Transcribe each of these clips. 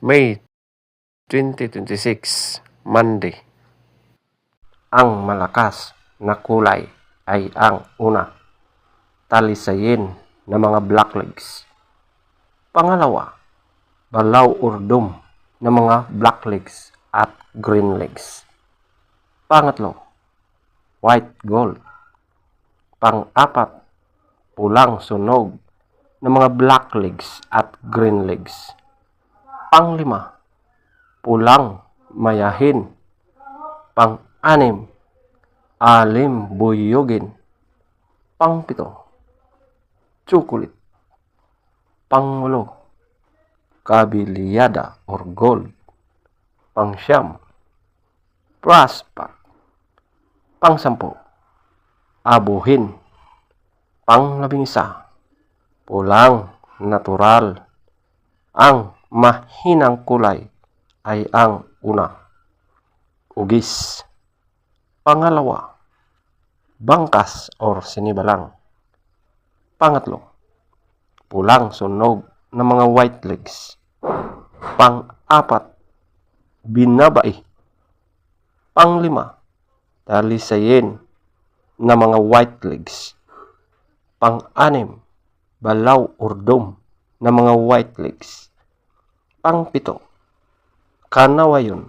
May 2026, Monday. Ang malakas na kulay ay ang una, talisayin na mga black legs. Pangalawa, balaw urdom na mga black legs at green legs. Pangatlo, white gold. Pang-apat, pulang sunog na mga black legs at green legs. Panglima, pulang mayahin. Pang-anim, alim buyugin. Pang-pito, chocolate. Pang-walo, kabiliyada or gold. Pang-siyam, prosper. Pang-sampu, abuhin. Pang-labing-isa, pulang natural. Ang mahinang kulay ay ang una, ugis. Pangalawa, bangkas or sinibalang. Pangatlo, pulang sunog ng mga white legs. Pang-apat, binabai. Panglima, talisayin na mga white legs. Pang-anim, balaw urdom na mga white legs. Pang-pito, kanawayon.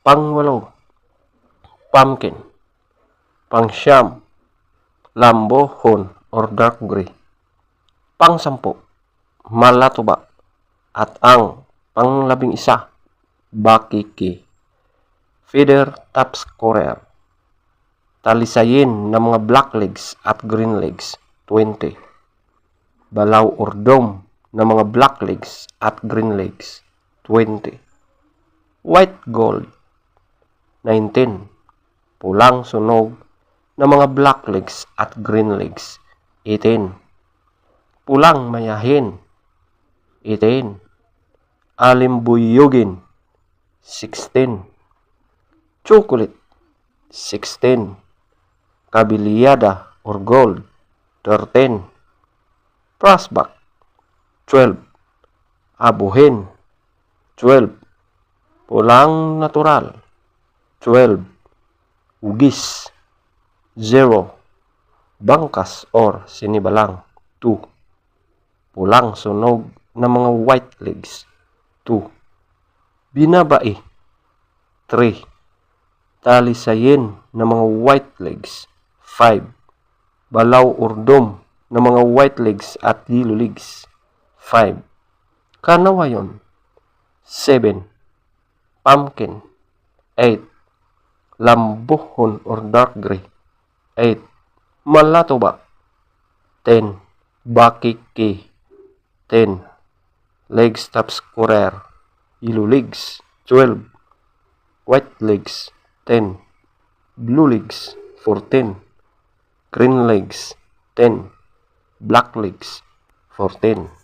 Pang-walo, pumpkin. Pang-siyam, lambohon or dark gray. Pang-sampu, malatuba. At ang pang-labing-isa, bakiki. Feather top scorer. Talisayin ng mga black legs at green legs, 20. Balaw urdom ng mga black legs at green legs, 20. White gold, 19. Pulang sunog ng mga black legs at green legs, 18. Pulang mayahin, 18. Alimbuyugin, 16. Chocolate, 16. Kabiliyada or gold, 13. Prospect, 12. Abuhin, 12. Pulang natural, 12. Ugis, 0. Bangkas or sinibalang, 2. Pulang sunog ng mga white legs, 2. Binabai, 3. Talisayin ng mga white legs, 5. Balaw urdom ng mga white legs at yellow legs, 5. Kanawayon, 7. Pumpkin, 8. Lambohon or dark gray, 8. Malatuba, 10. Bakiki, 10. Legs top scorer, yellow legs, 12. White legs, 10. Blue legs, 14. Green legs, 10. Black legs, 14.